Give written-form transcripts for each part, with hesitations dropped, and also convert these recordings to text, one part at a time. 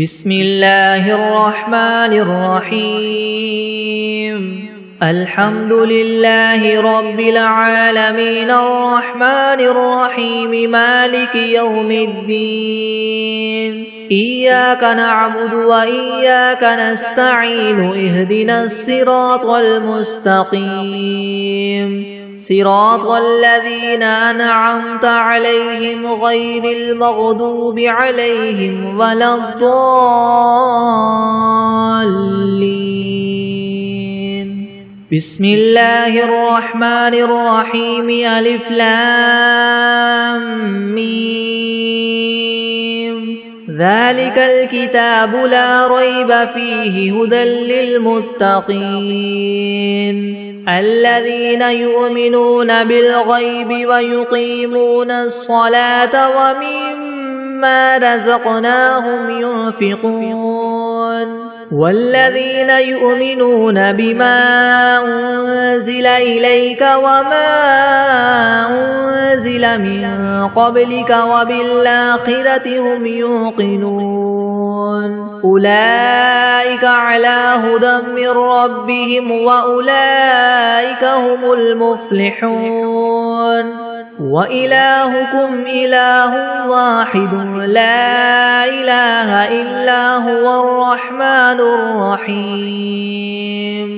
بسم الله الرحمن الرحيم. الحمد لله رب العالمين الرحمن الرحيم مالك يوم الدين. إياك نعبد وإياك نستعين اهدنا الصراط المستقيم صراط الذين أنعمت عليهم غير المغضوب عليهم ولا الضالين. بسم الله الرحمن الرحيم. ألف لام ميم. ذلك الكتاب لا ريب فيه هدى للمتقين الذين يؤمنون بالغيب ويقيمون الصلاة ومما رزقناهم ينفقون والذين يؤمنون بما أنزل إليك وما أنزل من قبلك وبالآخرة هم يوقنون أولئك على هدى من ربهم وأولئك هم المفلحون. وإلهكم إله واحد لا إله إلا هو الرحمن الرحيم.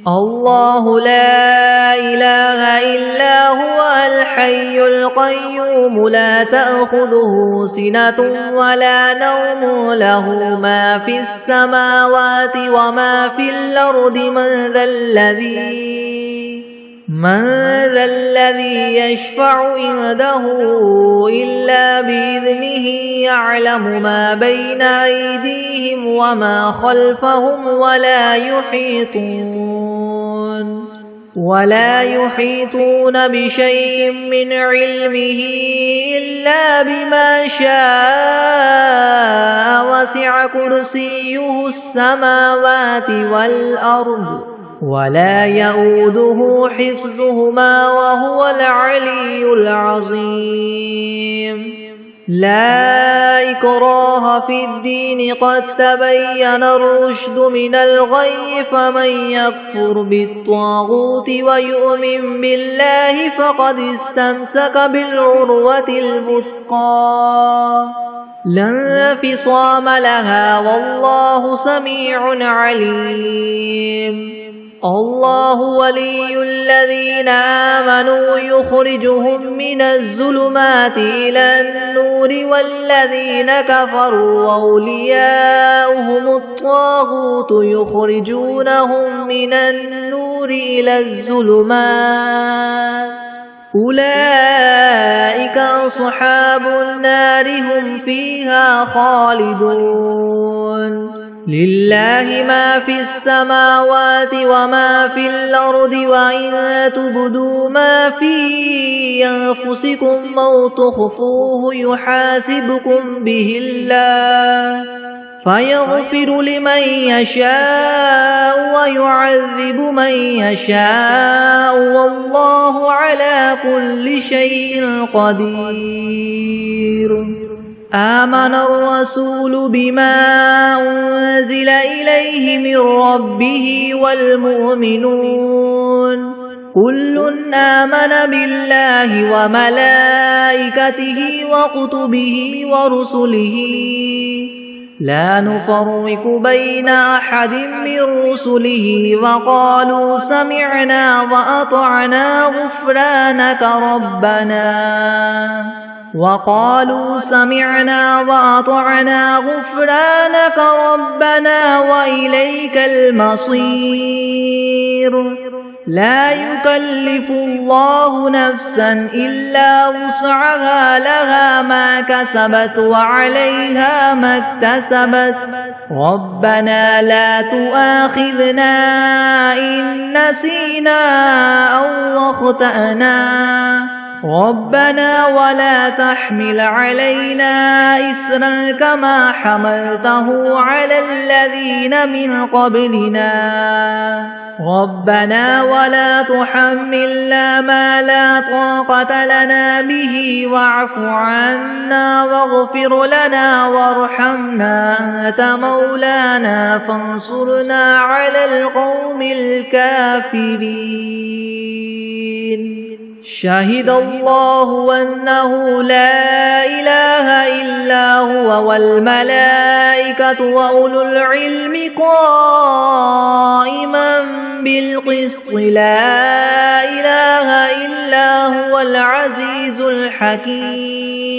الله لا إله إلا هو الحي القيوم لا تأخذه سنة ولا نوم له ما في السماوات وما في الأرض من ذا الذي يشفع عنده إلا بإذنه يعلم ما بين أيديهم وما خلفهم ولا يحيطون بشيء من علمه إلا بما شاء وسع كرسيه السماوات والأرض ولا يؤوده حفظهما وهو العلي العظيم. لا إكراه في الدين قد تبين الرشد من الغي فمن يكفر بالطاغوت ويؤمن بالله فقد استمسك بالعروة الوثقى لا انفصام لها والله سميع عليم. الله ولي الذين آمنوا يخرجهم من الظلمات إلى النور والذين كفروا أولياؤهم الطاغوت يخرجونهم من النور إلى الظلمات أولئك أصحاب النار هم فيها خالدون. لله ما في السماوات وما في الأرض وإن تبدوا ما في أنفسكم أو تخفوه يحاسبكم به الله فيغفر لمن يشاء ويعذب من يشاء والله على كل شيء قدير. آمن الرسول بما أنزل إليه من ربه والمؤمنون كل آمن بالله وملائكته وكتبه ورسله لا نفرق بين أحد من رسله وقالوا سمعنا وأطعنا غفرانك ربنا وإليك المصير. لا يكلف الله نفسا إلا وسعها لها ما كسبت وعليها ما اكتسبت ربنا لا تؤاخذنا إن نسينا أو أخطأنا ربنا ولا تحمل علينا إصرا كما حملته على الذين من قبلنا ربنا ولا تحملنا ما لا طاقة لنا به واعف عنا واغفر لنا وارحمنا أنت مولانا فانصرنا على القوم الكافرين شهد الله أنه لا إله إلا هو والملائكة وأولو العلم قائما بالقسط لا إله إلا هو العزيز الحكيم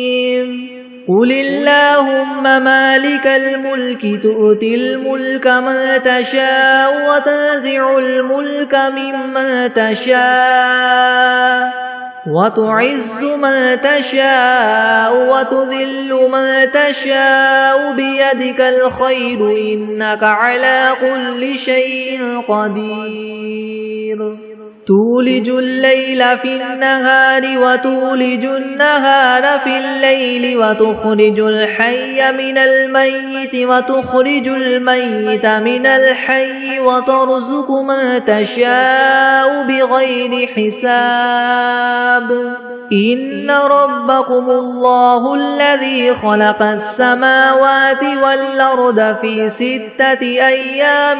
قل اللهم مالك الملك تؤتي الملك من تشاء وتنزع الملك ممن تشاء وتعز من تشاء وتذل من تشاء بيدك الخير إنك على كل شيء قدير تولج الليل في النهار وتولج النهار في الليل وتخرج الحي من الميت وتخرج الميت من الحي وترزق من تشاء بغير حساب إن ربكم الله الذي خلق السماوات والأرض في 6 أيام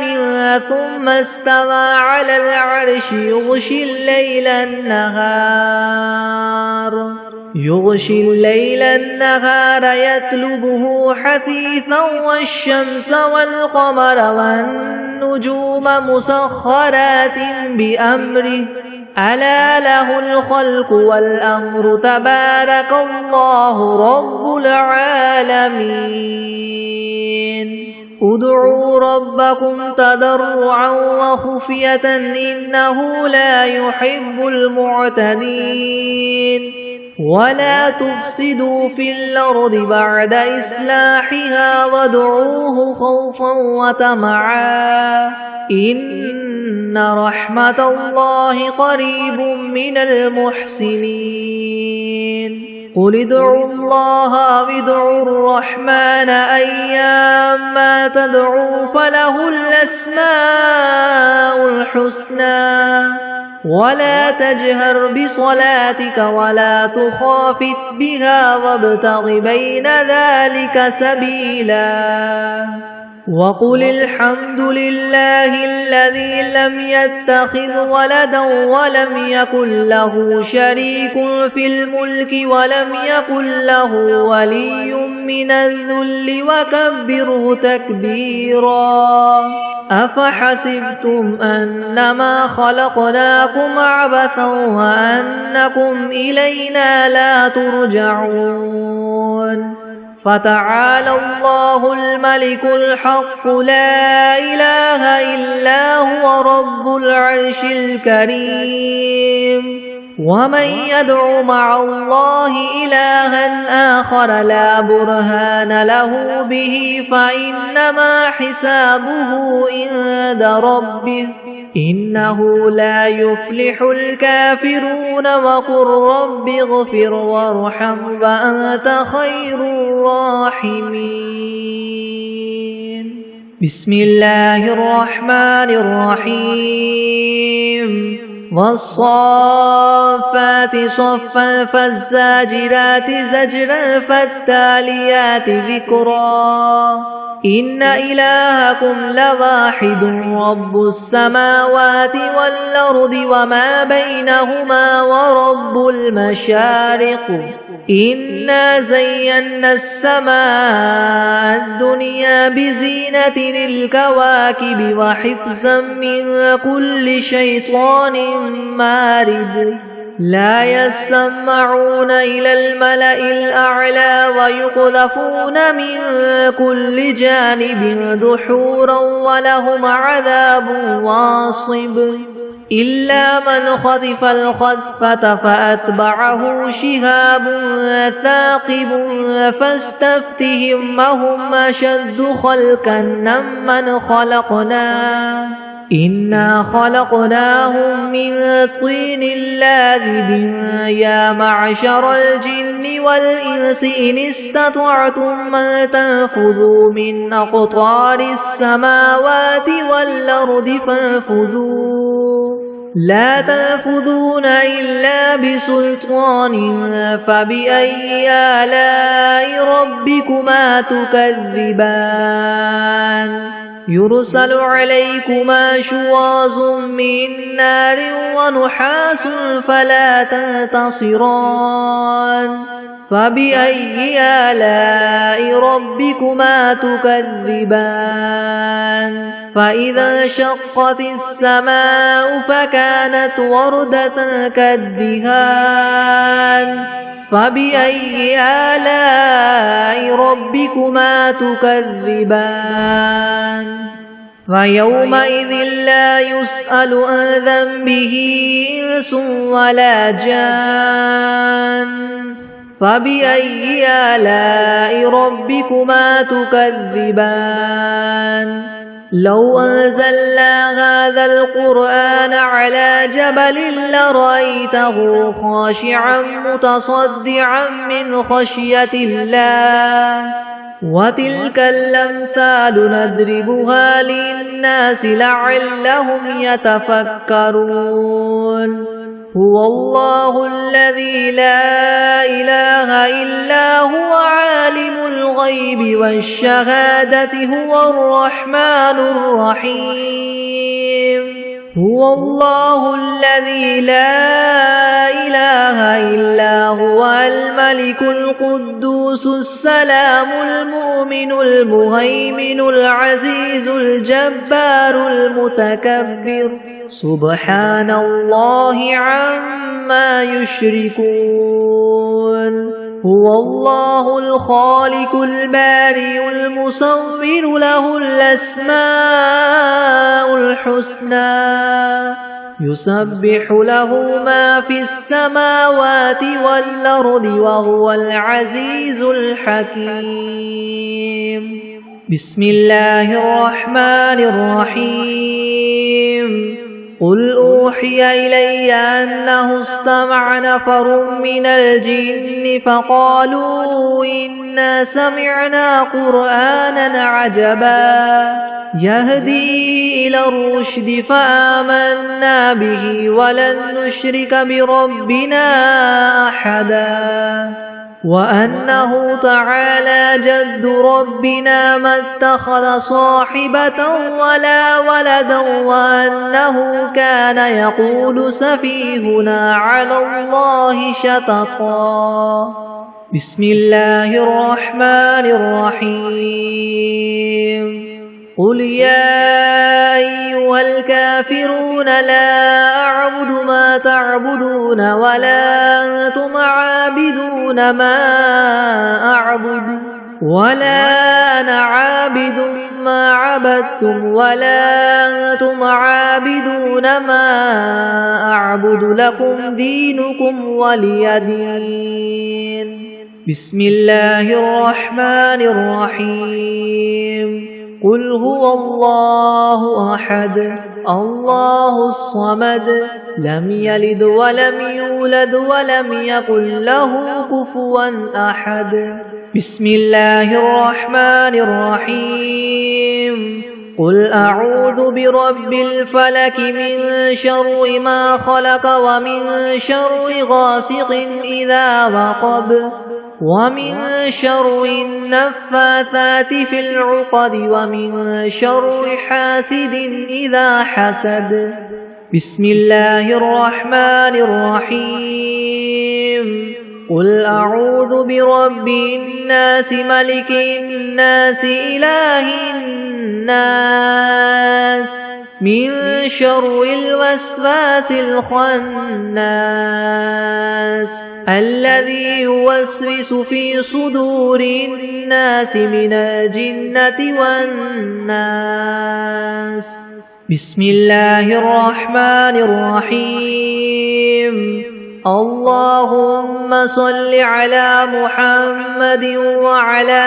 ثم استوى على العرش يغشي الليل النهار يطلبه حثيثا والشمس والقمر والنجوم مسخرات بأمره ألا له الخلق والأمر تبارك الله رب العالمين ادعوا ربكم تضرعا وخفية إنه لا يحب المعتدين ولا تفسدوا في الأرض بعد إصلاحها وادعوه خوفا وطمعا إن رحمة الله قريب من المحسنين قل ادعوا الله أو ادعوا الرحمن أيما تدعوا فله الأسماء الحسنى ولا تجهر بصلاتك ولا تخافت بها وابتغ بين ذلك سبيلا وقل الحمد لله الذي لم يتخذ ولدا ولم يكن له شريك في الملك ولم يكن له ولي من الذل وكبره تكبيرا أفحسبتم أنما خلقناكم عبثا وأنكم إلينا لا ترجعون فتعالى الله الملك الحق لا إله إلا هو رب العرش الكريم ومن يدع مع الله إلها آخر لا برهان له به فإنما حسابه عند ربه إنه لا يفلح الكافرون وقل رب اغفر وارحم وأنت خير الراحمين بسم الله الرحمن الرحيم والصافات صفا فالزاجرات زجرا فالتاليات ذكرا إن إلهكم لواحد رب السماوات والأرض وما بينهما ورب المشارق إنا زينا السماء الدنيا بزينة الكواكب وحفظا من كل شيطان مارد لا يسمعون إلى الملأ الأعلى ويقذفون من كل جانب دحورا ولهم عذاب واصب إلا من خطف الخطفة فأتبعه شهاب ثاقب فاستفتهم هم أشد خلقا ممن خلقنا إنا خلقناهم من طين لاذب يا معشر الجن والإنس إن استطعتم أن تنفذوا من أقطار السماوات والأرض فانفذوا لا تنفذون إلا بسلطان فبأي آلاء ربكما تكذبان يرسل عليكما شواظ من نار ونحاس فلا تنتصران فبأي آلاء ربكما تكذبان فإذا انشقت السماء فكانت وردة كالدهان فبأي آلاء ربكما تكذبان فيومئذ لا يسأل عن ذنبه إنس ولا جان فبأي آلاء ربكما تكذبان لو أنزلنا هذا القرآن على جبل لرأيته خاشعا متصدعا من خشية الله وتلك الأمثال نضربها للناس لعلهم يتفكرون هو الله الذي لا إله إلا هو عالم الغيب والشهادة هو الرحمن الرحيم هو الله الذي لا إله إلا هو الملك القدوس السلام المؤمن المهيمن العزيز الجبار المتكبر سبحان الله عما يشركون هو الله الخالق البارئ المصور له الأسماء الحسنى يسبح له ما في السماوات والأرض وهو العزيز الحكيم بسم الله الرحمن الرحيم قل أوحي إلي أنه استمع نفر من الجن فقالوا إنا سمعنا قرآنا عجبا يهدي إلى الرشد فآمنا به ولن نشرك بربنا أحدا وأنه تعالى جد ربنا ما اتخذ صاحبة ولا ولدا وأنه كان يقول سفيهنا على الله شططا بسم الله الرحمن الرحيم قل يا أيها الكافرون لا أعبد ما تعبدون ولا أنتم عابدون ما أعبد ولا أنا عابد ما عبدتم ولا أنتم عابدون ما أعبد لكم دينكم ولي دين بسم الله الرحمن الرحيم قل هو الله أحد الله الصمد لم يلد ولم يولد ولم يكن له كفوا أحد بسم الله الرحمن الرحيم قل أعوذ برب الفلك من شر ما خلق ومن شر غاسق إذا وقب ومن شر النفاثات في العقد ومن شر حاسد إذا حسد بسم الله الرحمن الرحيم قل أعوذ برب الناس ملك الناس إله الناس من شر الوسواس الخناس الذي يوسوس في صدور الناس من الجنة والناس بسم الله الرحمن الرحيم اللهم صل على محمد وعلى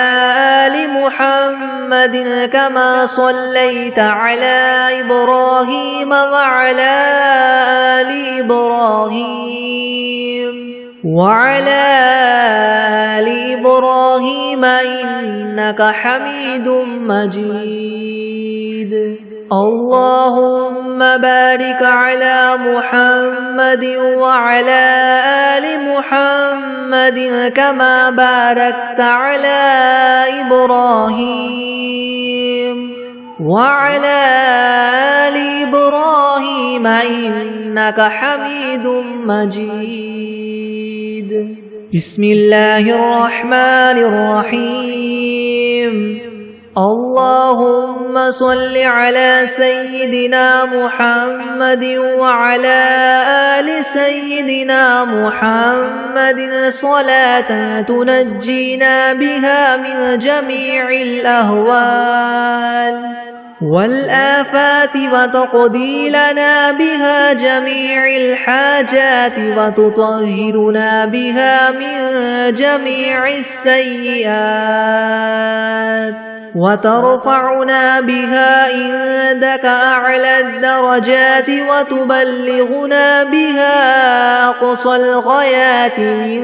آل محمد كما صليت على إبراهيم وعلى آل إبراهيم إنك حميد مجيد. اللهم بارك على محمد وعلى آل محمد كما باركت على إبراهيم وعلى آل إبراهيم إنك حميد مجيد. بسم الله الرحمن الرحيم. اللهم صل على سيدنا محمد وعلى آل سيدنا محمد صلاة تنجينا بها من جميع الأهوال والآفات وتقضي لنا بها جميع الحاجات وتطهرنا بها من جميع السيئات وترفعنا بها عندك أعلى الدرجات وتبلغنا بها أقصى الغايات من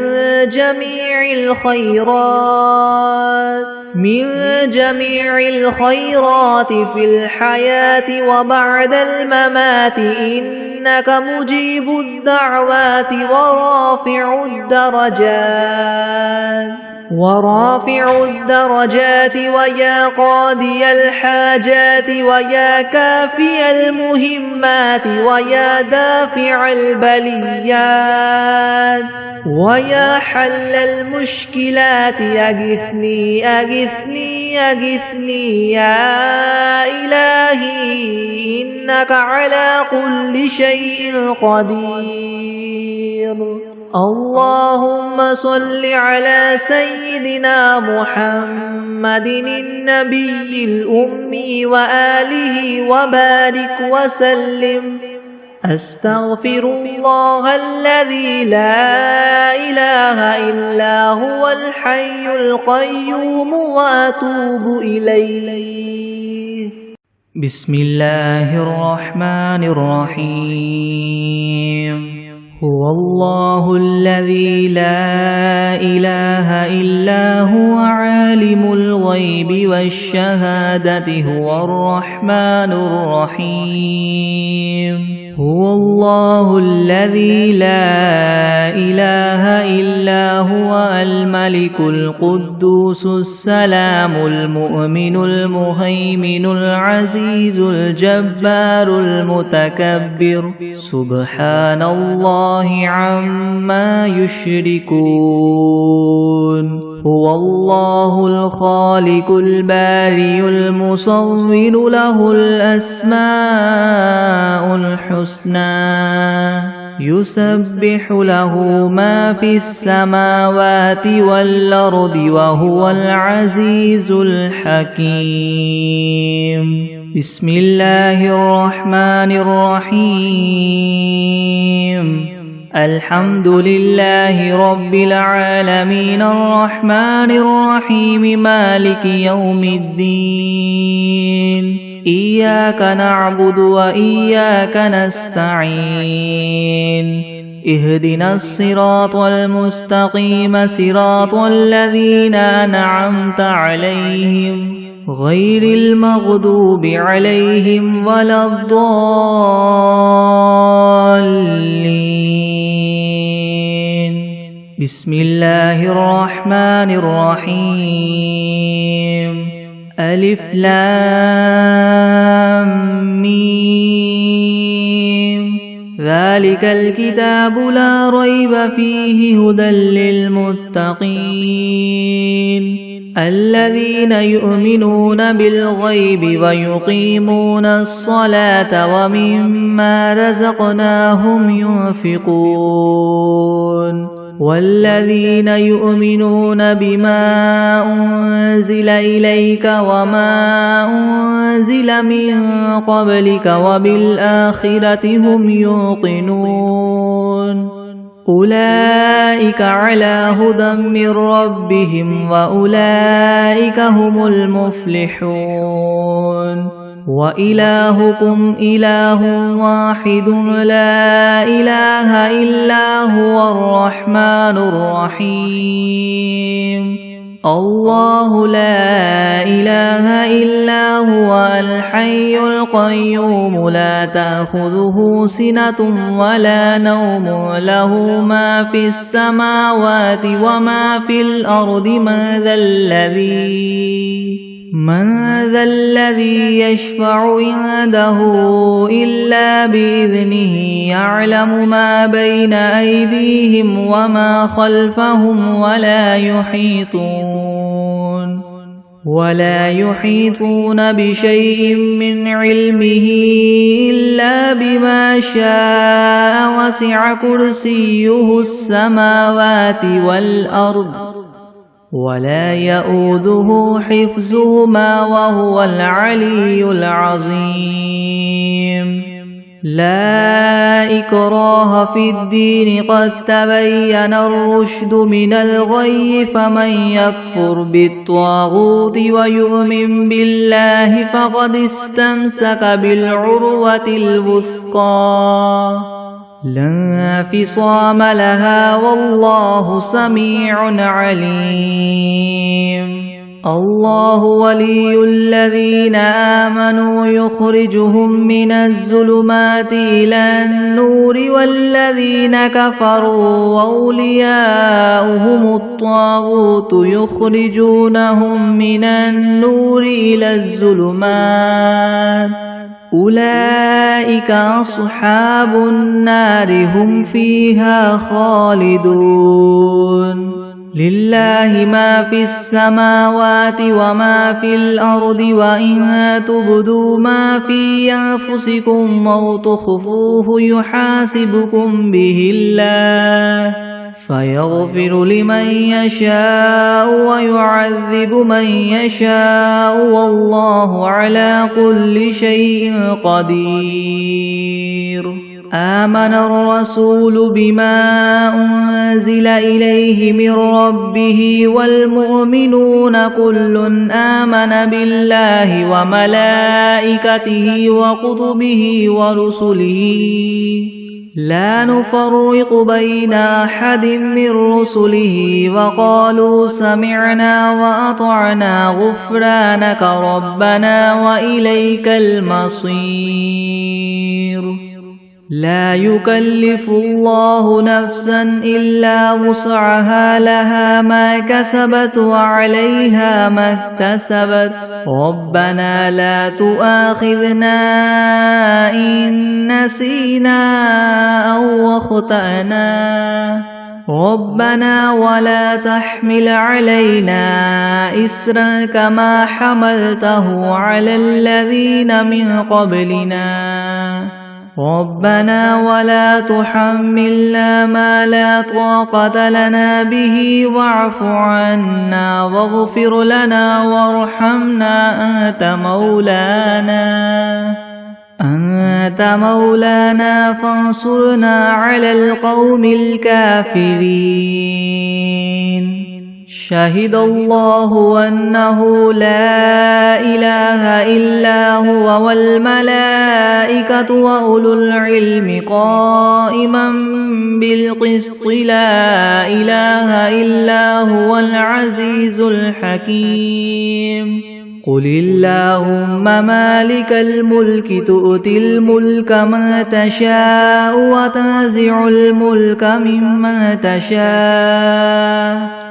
جميع الخيرات في الحياة وبعد الممات إنك مجيب الدعوات ورافع الدرجات ويا قاضي الحاجات ويا كافي المهمات ويا دافع البليات ويا حل المشكلات أغثني أغثني أغثني يا إلهي إنك على كل شيء قدير. اللهم صل على سيدنا محمد النبي الأمي وآله وبارك وسلم. أستغفر الله الذي لا إله إلا هو الحي القيوم وأتوب إليه. بسم الله الرحمن الرحيم. هو الله الذي لا إله إلا هو عالم الغيب والشهادة هو الرحمن الرحيم. هو الله الذي لا إله إلا هو الملك القدوس السلام المؤمن المهيمن العزيز الجبار المتكبر سبحان الله عما يشركون. هو الله الخالق البارئ المصور له الأسماء الحسنى يسبح له ما في السماوات والأرض وهو العزيز الحكيم. بسم الله الرحمن الرحيم. الحمد لله رب العالمين الرحمن الرحيم مالك يوم الدين. إياك نعبد وإياك نستعين. اهدنا الصراط المستقيم صراط الذين أنعمت عليهم غير المغضوب عليهم ولا الضالين. بسم الله الرحمن الرحيم. ألف لام ميم. ذلك الكتاب لا ريب فيه هدى للمتقين الذين يؤمنون بالغيب ويقيمون الصلاة ومما رزقناهم ينفقون والذين يؤمنون بما أنزل إليك وما أنزل من قبلك وبالآخرة هم يوقنون أولئك على هدى من ربهم وأولئك هم المفلحون وإلهكم إله واحد لا إله إلا هو الرحمن الرحيم الله لا إله إلا هو الحي القيوم لا تأخذه سنة ولا نوم له ما في السماوات وما في الأرض من ذا الذي يشفع عنده إلا بإذنه يعلم ما بين أيديهم وما خلفهم ولا يحيطون بشيء من علمه إلا بما شاء وسع كرسيه السماوات والأرض ولا يؤوده حفظهما وهو العلي العظيم لا إكراه في الدين قد تبين الرشد من الغي فمن يكفر بالطاغوت ويؤمن بالله فقد استمسك بالعروة الوثقى لا انفصام لها والله سميع عليم الله ولي الذين آمنوا يخرجهم من الظلمات إلى النور والذين كفروا أولياؤهم الطاغوت يخرجونهم من النور إلى الظلمات أولئك أصحاب النار هم فيها خالدون لله ما في السماوات وما في الأرض وإن تبدوا ما في أنفسكم أو تخفوه يحاسبكم به الله فيغفر لمن يشاء ويعذب من يشاء والله على كل شيء قدير آمن الرسول بما أنزل إليه من ربه والمؤمنون كل آمن بالله وملائكته وكتبه ورسله لا نفرق بين أحد من رسله وقالوا سمعنا وأطعنا غفرانك ربنا وإليك المصير لا يكلف الله نفسا إلا وسعها لها ما كسبت وعليها ما اكتسبت ربنا لا تؤاخذنا إن نسينا أو أخطأنا ربنا ولا تحمل علينا إسرا كما حملته على الذين من قبلنا ربنا ولا تحملنا ما لا طاقة لنا به واعف عنا واغفر لنا وارحمنا أنت مولانا فانصرنا على القوم الكافرين شهد الله أنه لا إله إلا هو والملائكة وأولو العلم قائما بالقسط لا إله إلا هو العزيز الحكيم قل اللهم مالك الملك تؤتي الملك من تشاء وتنزع الملك ممن تشاء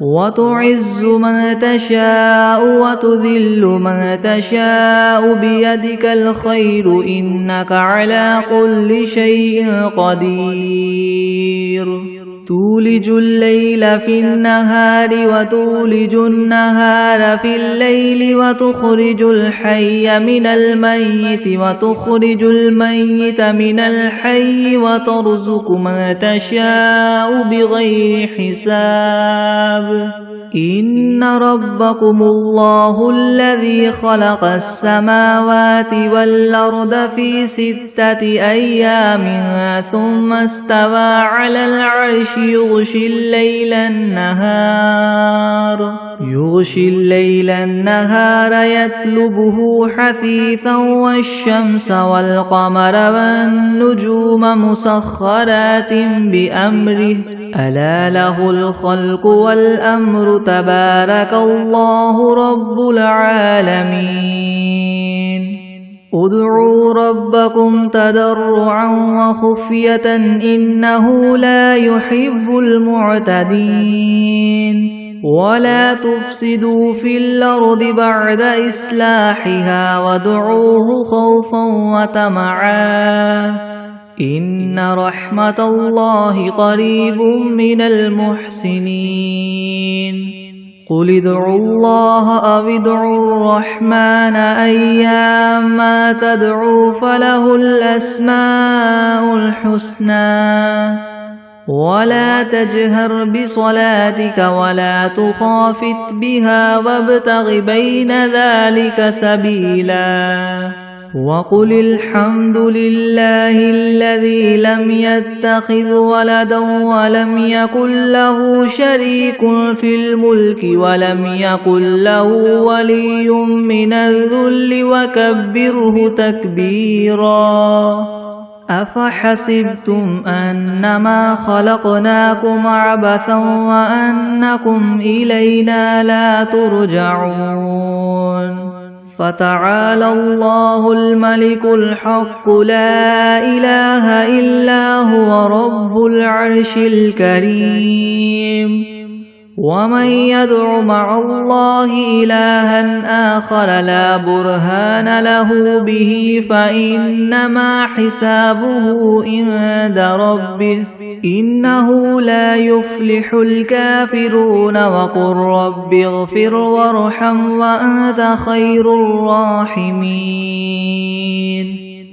وتعز من تشاء وتذل من تشاء بيدك الخير إنك على كل شيء قدير تولج الليل في النهار وتولج النهار في الليل وتخرج الحي من الميت وتخرج الميت من الحي وترزق من تشاء بغير حساب إن ربكم الله الذي خلق السماوات والأرض في 6 أيام ثم استوى على العرش يغشي الليل النهار يطلبه حثيثا والشمس والقمر والنجوم مسخرات بأمره ألا له الخلق والأمر تبارك الله رب العالمين ادعوا ربكم تضرعا وخفية إنه لا يحب المعتدين ولا تفسدوا في الأرض بعد إصلاحها وادعوه خوفا وطمعا إن رحمة الله قريب من المحسنين قل ادعوا الله أو ادعوا الرحمن أيما تدعوا فله الأسماء الحسنى ولا تجهر بصلاتك ولا تخافت بها وابتغ بين ذلك سبيلا وقل الحمد لله الذي لم يتخذ ولدا ولم يكن له شريك في الملك ولم يكن له ولي من الذل وكبره تكبيرا أفحسبتم أنما خلقناكم عبثا وأنكم إلينا لا ترجعون فتعالى الله الملك الحق لا إله إلا هو رب العرش الكريم ومن يدع مع الله إلها آخر لا برهان له به فإنما حسابه عند ربه إنه لا يفلح الكافرون وقل رب اغفر وارحم وأنت خير الراحمين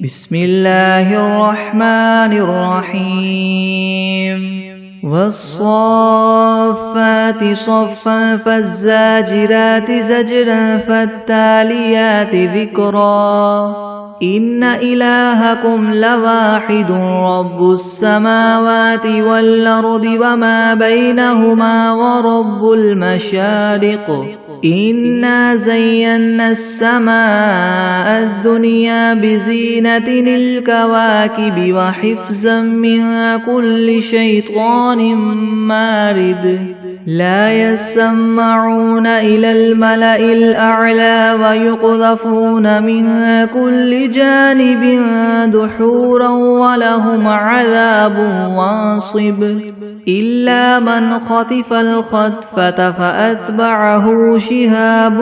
بسم الله الرحمن الرحيم والصافات صفا فالزاجرات زجرا فالتاليات ذكرا إن إلهكم لواحد رب السماوات والأرض وما بينهما ورب المشارق إنا زينا السماء الدنيا بزينة الكواكب وحفظا من كل شيطان مارد لا يسمعون إلى الملأ الأعلى ويقذفون من كل جانب دحورا ولهم عذاب واصب إلا من خطف الخطفة فأتبعه شهاب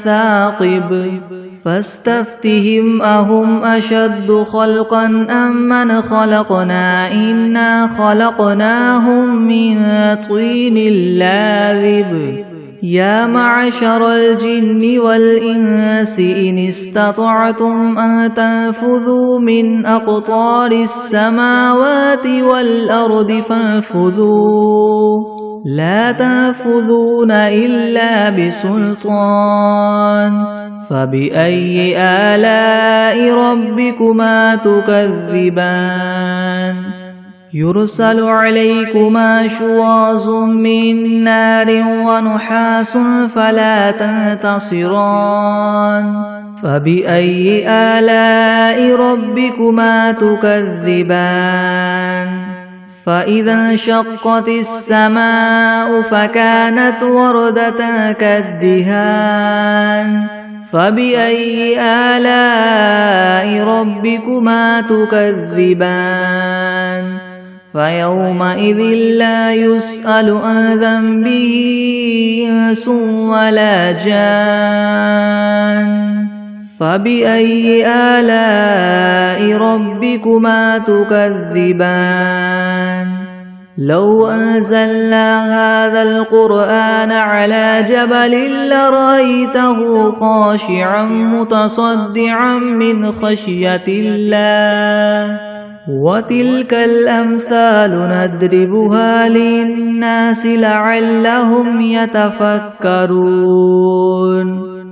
ثاقب فاستفتهم أهم أشد خلقا أم من خلقنا إنا خلقناهم من طين لاذب يا معشر الجن والإنس إن استطعتم أن تنفذوا من أقطار السماوات والأرض فانفذوا لا تنفذون إلا بسلطان فبأي آلاء ربكما تكذبان يرسل عليكما شواظ من نار ونحاس فلا تنتصران فبأي آلاء ربكما تكذبان فإذا انشقت السماء فكانت وردة كالدهان فبأي آلاء ربكما تكذبان فيومئذ لا يسأل عن ذنبه إنس ولا جان فبأي آلاء ربكما تكذبان لو أنزلنا هذا القرآن على جبل لرأيته خاشعا متصدعا من خشية الله وتلك الأمثال نضربها للناس لعلهم يتفكرون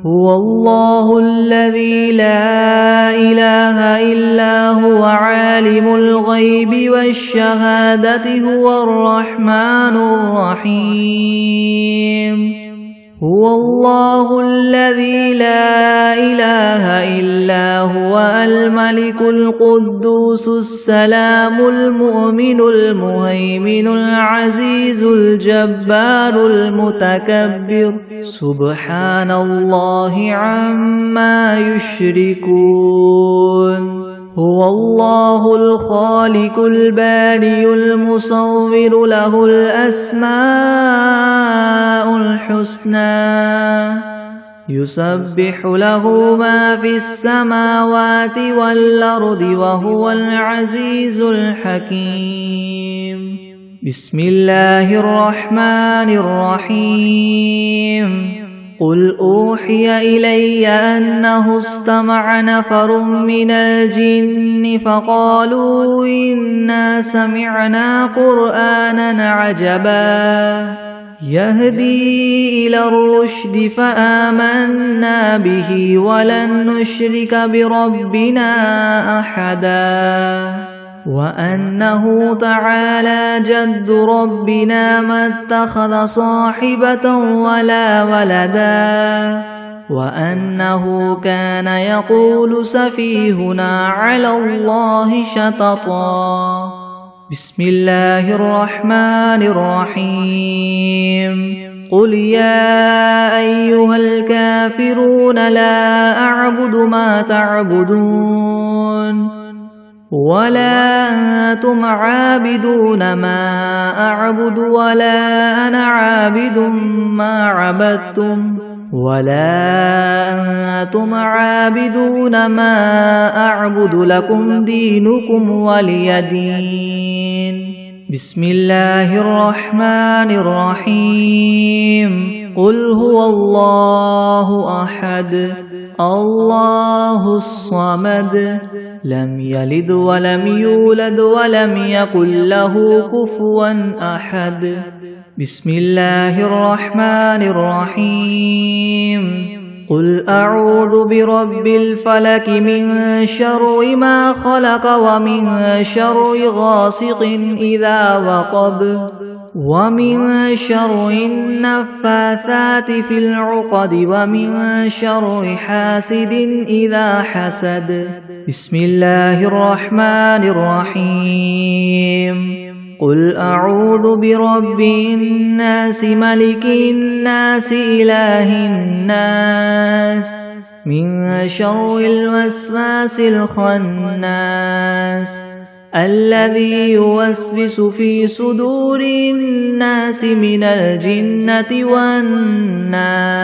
هو الله الذي لا إله إلا هو عالم الغيب والشهادة هو الرحمن الرحيم هو الله الذي لا إله إلا هو الملك القدوس السلام المؤمن المهيمن العزيز الجبار المتكبر سبحان الله عما يشركون هو الله الخالق البارئ المصور له الأسماء الحسنى يسبح له ما في السماوات والأرض وهو العزيز الحكيم بسم الله الرحمن الرحيم قل أوحي إلي أنه استمع نفر من الجن فقالوا إنا سمعنا قرآنا عجبا يهدي إلى الرشد فآمنا به ولن نشرك بربنا أحدا وأنه تعالى جد ربنا ما اتخذ صاحبة ولا ولدا وأنه كان يقول سفيهنا على الله شططا بسم الله الرحمن الرحيم قل يا أيها الكافرون لا أعبد ما تعبدون ولا أنتم عابدون ما أعبد ولا أنا عابد ما عبدتم ولا أنتم عابدون ما أعبد لكم دينكم ولي دين بسم الله الرحمن الرحيم قل هو الله أحد الله الصمد لم يلد ولم يولد ولم يكن له كفوا أحد بسم الله الرحمن الرحيم قل أعوذ برب الفلك من شر ما خلق ومن شر غاسق إذا وقب ومن شر النفاثات في العقد ومن شر حاسد إذا حسد بسم الله الرحمن الرحيم قل أعوذ برب الناس ملك الناس إله الناس من شر الوسواس الخناس الذي يوسوس في صدور الناس من الجنة والناس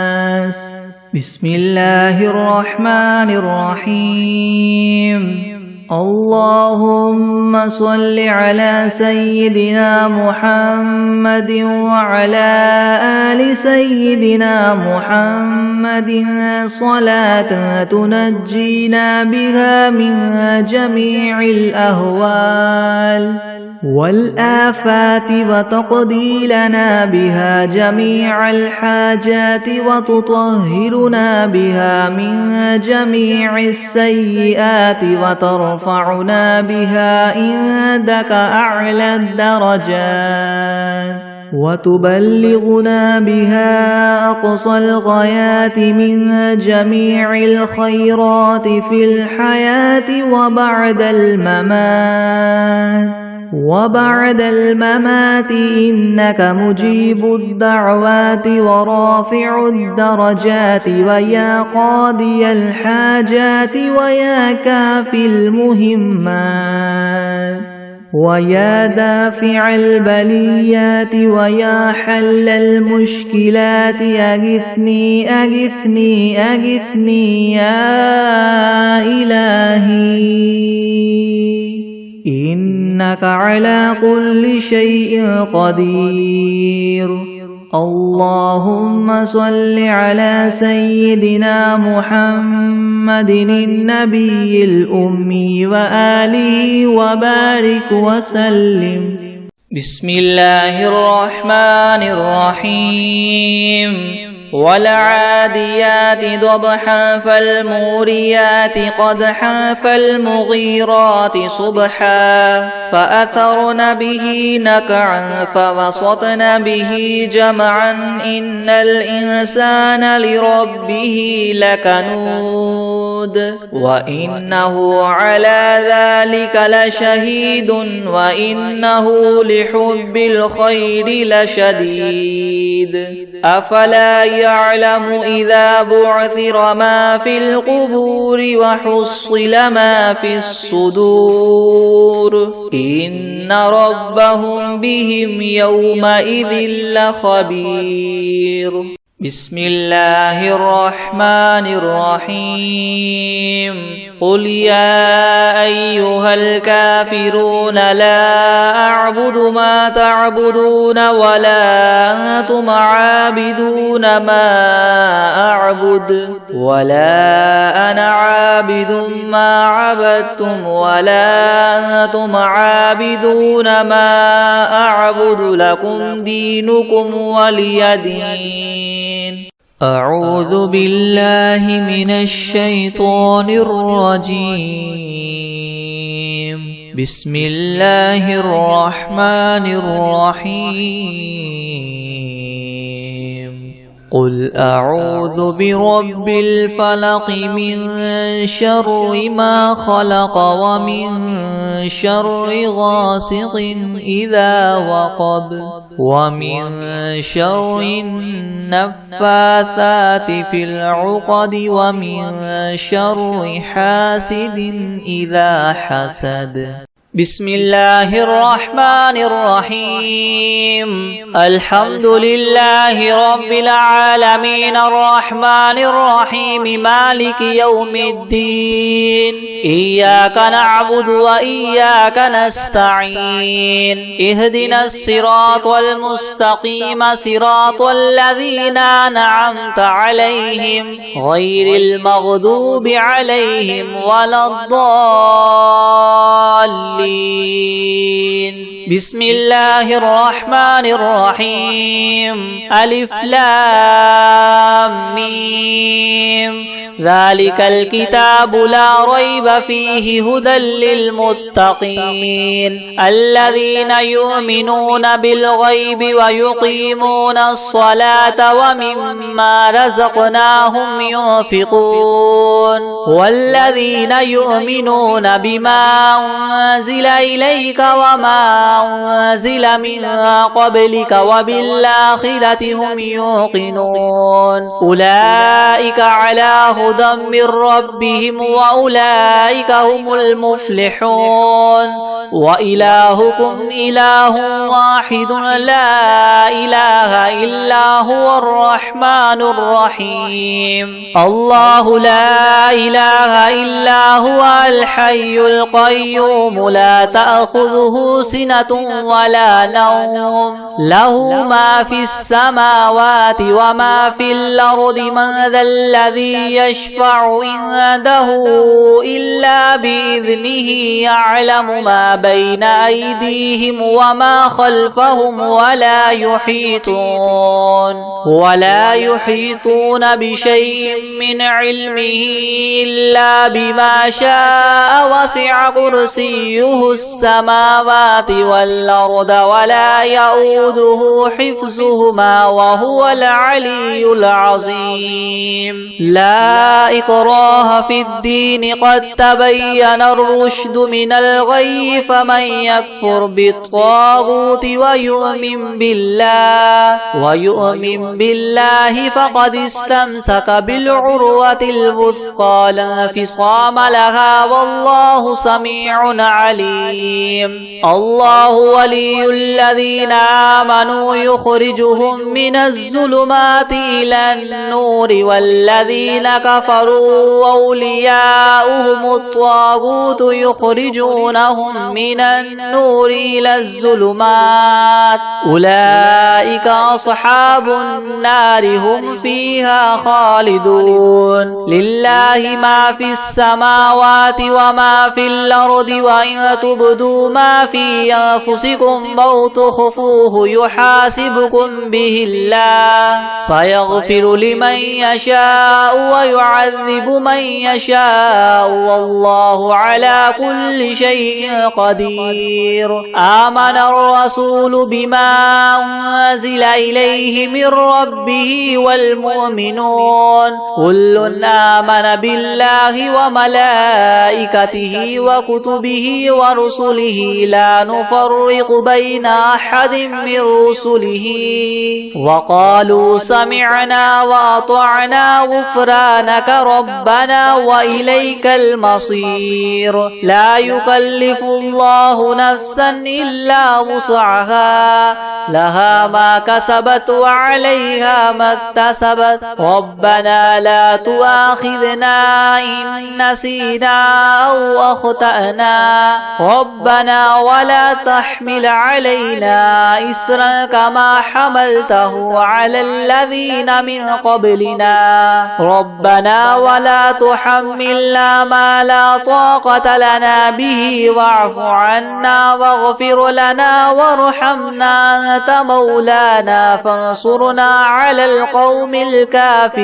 بسم الله الرحمن الرحيم اللهم صل على سيدنا محمد وعلى آل سيدنا محمد صلاة تنجينا بها من جميع الأهوال والآفات وتقضي لنا بها جميع الحاجات وتطهرنا بها من جميع السيئات وترفعنا بها عندك أعلى الدرجات وتبلغنا بها أقصى الغايات من جميع الخيرات في الحياة وبعد الممات إنك مجيب الدعوات ورافع الدرجات ويا قاضي الحاجات ويا كافي المهمات ويا دافع البليات ويا حل المشكلات أغثني أغثني أغثني يا إلهي إنك على كل شيء قدير اللهم صل على سيدنا محمد النبي الأمي وآله وبارك وسلم. بسم الله الرحمن الرحيم. والعاديات ضبحا فالموريات قدحا فالمغيرات صبحا فأثرن به نقعا فوسطن به جمعا إن الإنسان لربه لكنود وإنه على ذلك لشهيد وإنه لحب الخير لشديد. أفلا يعلم إذا بعثر ما في القبور وحصل ما في الصدور إن ربهم بهم يومئذ لخبير. بسم الله الرحمن الرحيم. قل يا أيها الكافرون لا أعبد ما تعبدون ولا أنتم عابدون ما أعبد ولا أنا عابد ما عبدتم ولا أنتم عابدون ما أعبد لكم دينكم ولي دين. أعوذ بالله من الشيطان الرجيم. بسم الله الرحمن الرحيم. قل أعوذ برب الفلق من شر ما خلق ومن شر غاسق إذا وقب ومن شر النفاثات في العقد ومن شر حاسد إذا حسد. بسم الله الرحمن الرحيم. الحمد لله رب العالمين الرحمن الرحيم مالك يوم الدين. إياك نعبد وإياك نستعين. اهدنا الصراط المستقيم صراط الذين أنعمت عليهم غير المغضوب عليهم ولا الضالين. بسم الله الرحمن الرحيم. ألف لام ميم. ذلك الكتاب لا ريب فيه هدى للمتقين الذين يؤمنون بالغيب ويقيمون الصلاة ومما رزقناهم ينفقون والذين يؤمنون بما أنزل إليك وما أنزل من قبلك وبالآخرة هم يوقنون أولئك على هدى من ربهم وأولئك هم المفلحون. وإلهكم إله واحد لا إله إلا هو الرحمن الرحيم. الله لا إله إلا هو الحي القيوم لا تأخذه سنة ولا نوم له ما في السماوات وما في الأرض من ذا الذي يشفع عنده إلا بإذنه يعلم ما بين أيديهم وما خلفهم ولا يحيطون بشيء من علمه إلا بما شاء وسع كرسيه السماوات والأرض ولا يؤوده حفظهما وهو العلي العظيم. لا إكراه في الدين قد تبين الرشد من الغي فمن يكفر بالطاغوت ويؤمن بالله فقد استمسك بالعروة الوثقى لا انفصام لها والله سميع عليم. الله ولي الذين آمنوا يخرجهم من الظلمات إلى النور والذين كفروا أولياؤهم الطاغوت يخرجونهم من النور إلى الظلمات أولئك أصحاب النار هم فيها خالدون. لله ما في السماوات وما في الأرض وإن تبدوا ما في أنفسكم أو تخفوه يحاسبكم به الله فيغفر لمن يشاء ويعذب من يشاء والله على كل شيء قدير. آمن الرسول بما أنزل إليه من ربه والمؤمنون كل آمن بالله وملائكته وكتبه ورسله لا نفرق بين أحد من رسله وقالوا سمعنا وأطعنا غفرانك ربنا وإليك المصير. لا يكلف الله نفسا إلا وسعها لها ما كسبت وعليها ما اكتسبت ربنا لا تؤاخذنا إن نسينا أو أخطأنا ربنا ولا تحمل علينا إسرا كما حملته على الذين من قبلنا ربنا ولا تحملنا ما لا طاقة لنا به واعف عنا واغفر لنا وارحمنا أنت مولانا فانصرنا على القوم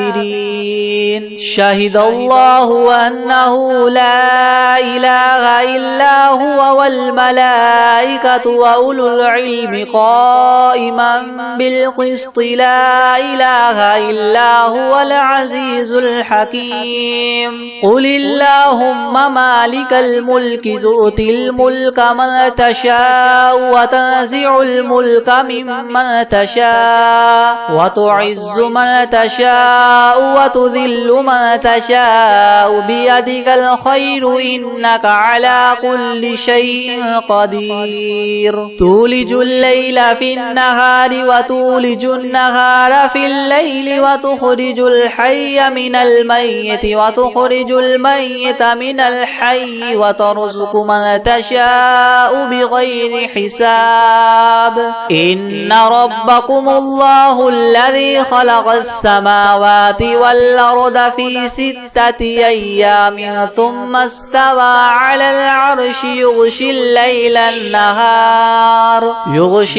الكافرين. شهد الله أنه لا إله إلا هو والملائكة وأولو العلم قائما بالقسط لا إله إلا هو العزيز الحكيم. قل اللهم مالك الملك تؤتي الملك من تشاء وتنزع الملك ممن تشاء وتعز من تشاء وتذل من تشاء بيدك الخير إنك على كل شيء قدير. تولج الليل في النهار وتولج النهار في الليل وتخرج الحي من الميت وتخرج الميت من الحي وترزق من تشاء بغير حساب. إن ربكم الله الذي خلق السماوات والأرض في 6 أيام ثم استوى على العرش يغشي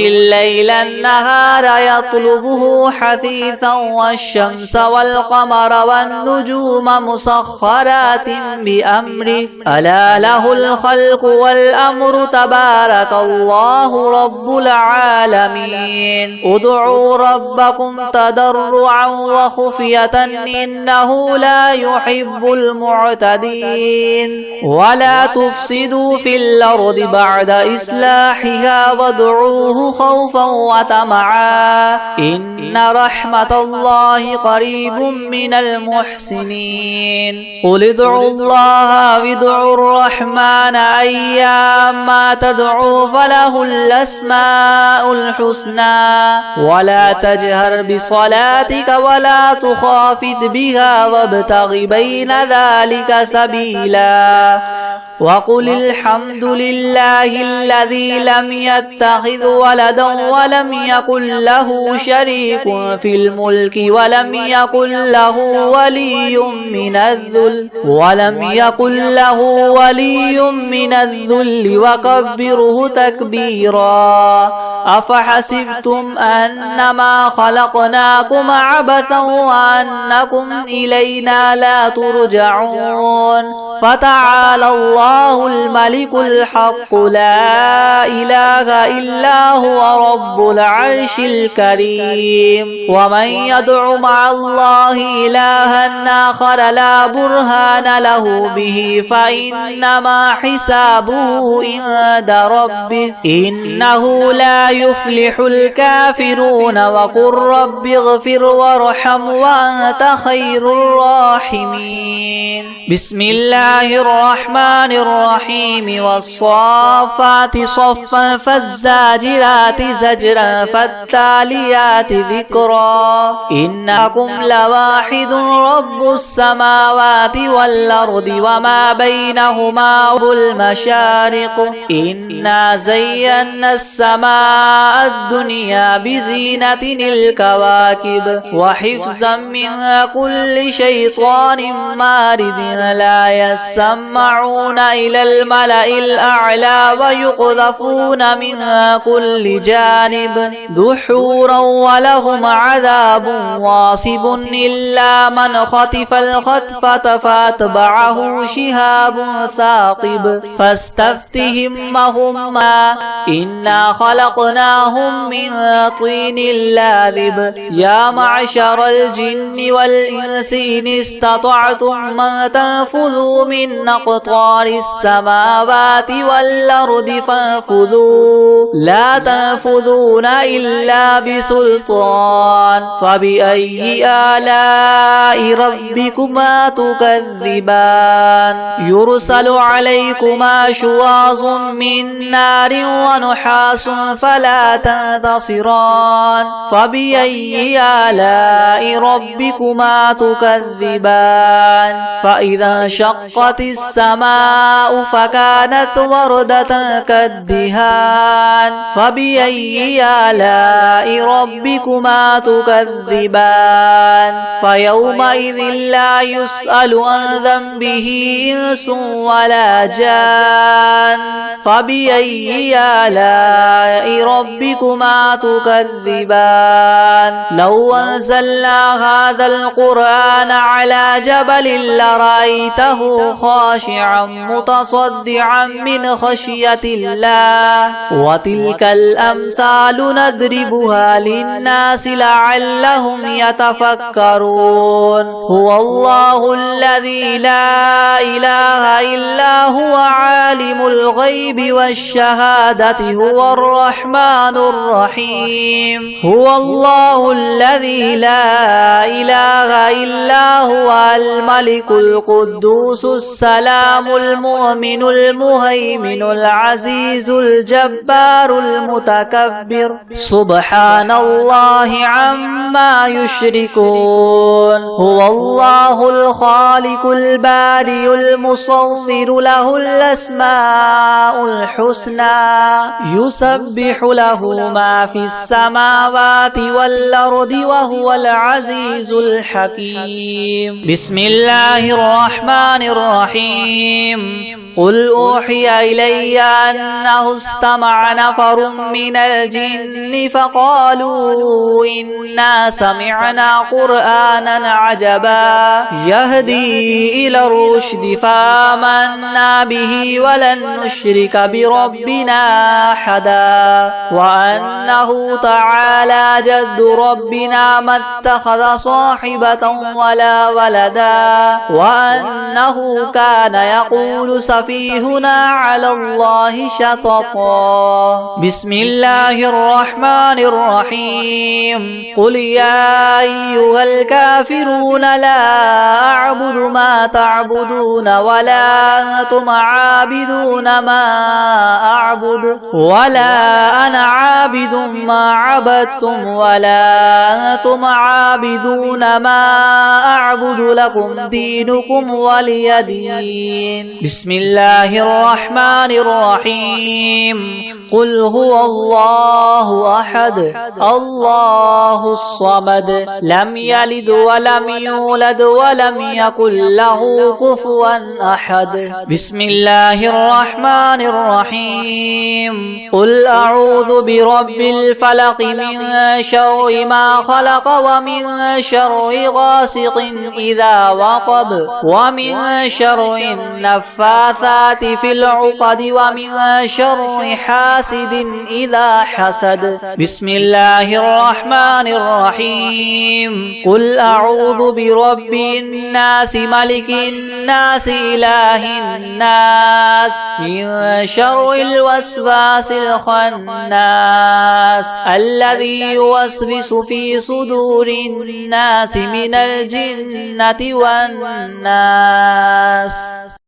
الليل النهار يطلبه حثيثا والشمس والقمر والنجوم مسخرات بأمره ألا له الخلق والأمر تبارك الله رب العالمين. ادعوا ربكم تضرعا وخفية إنه لا يحب المعتدين. ولا تفسدوا في الأرض بعد إصلاحها وادعوه خوفا وطمعا إن رحمة الله قريب من المحسنين. قل ادعوا الله وادعوا الرحمن أيما تدعوا فله الأسماء الحسنى ولا تجهر بصلاتك ولا تخافت بها وابتغ بين ذلك سبيلا. وقل الحمد لله الذي لم يتخذ ولدا ولم يكن له شريك في الملك ولم يكن له ولي من الذل وكبره تكبيرا. أفحسبتم أنما خلقناكم عبثا وأنكم إلينا لا ترجعون. فتعالى الله الملك الحق لا إله إلا هو رب العرش الكريم. ومن يدع مع الله إلها آخر لا برهان له به فإنما حسابه عند ربه إنه لا يفلح الكافرون. وقل رب اغفر وارحم وأنت خير الراحمين. بسم الله الله الرحمن الرحيم والصافات صفا فالزاجرات زجرا فالتاليات ذكرا إنكم لواحد رب السماوات والأرض وما بينهما والمشارق إنا زينا السماء الدنيا بزينة الكواكب وحفظا من كل شيطان مارد لا يسمعون إلى الملأ الأعلى ويقذفون من كل جانب دحورا ولهم عذاب واصب إلا من خطف الخطفة فاتبعه شهاب ثاقب فاستفتهم وهما إنا خلقناهم من طين لاذب يا معشر الجن والإنس إن استطعتم من تنفذوا من أقطار السماوات والأرض فانفذوا لا تنفذون إلا بسلطان فبأي آلاء ربكما تكذبان يرسل عليكما شواظ من نار ونحاس فلا تنتصران فبأي آلاء ربكما تكذبان فإذا انشقت السماء فكانت وردة كالدهان فبأي آلاء ربكما تكذبان فيومئذ لا يسأل عن ذنبه إنس ولا جان فبأي آلاء ربكما تكذبان لو أنزلنا هذا القرآن على جبل لرأيته خاشعا متصدعا من خشية الله وتلك الأمثال نضربها للناس لعلهم يتفكرون هو الله الذي لا إله إلا هو عالم الغيب والشهادة هو الرحمن الرحيم هو الله الذي لا إله إلا هو الملك القدوس السلام المؤمن المهيمن العزيز الجبار المتكبر سبحان الله عما يشركون هو الله الخالق البارئ المصور له الأسماء الحسنى يسبح له ما في السماوات والأرض وهو العزيز الحكيم بسم الله الرحمن الرحيم قل أوحي إلي أنه استمع نفر من الجن فقالوا إنا سمعنا قرآنا عجبا يهدي إلى الرشد فآمنا به ولن نشرك بربنا أحدا وأنه تعالى جد ربنا ما اتخذ صاحبة ولا ولدا وأنه كان يقول سفيهنا على الله شططا بسم الله الرحمن الرحيم قل يا أيها الكافرون لا أعبد ما تعبدون ولا أنتم عابدون ما أعبد ولا أنا عابد ما عبدتم ولا أنتم عابدون ما أعبد لكم دينكم ولي دين بسم الله الرحمن الرحيم قل هو الله أحد الله الصمد لم يلد ولم يولد ولم يكن له كفوا أحد بسم الله الرحمن الرحيم قل أعوذ برب الفلق من شر ما خلق ومن شر غاسق إذا وقب ومن شر النفاثات في العقد ومن شر حاسد إذا حسد بسم الله الرحمن الرحيم قل أعوذ برب الناس ملك الناس إله الناس من شر الوسواس الخناس الذي يوسوس في صدور الناس من الجنة والناس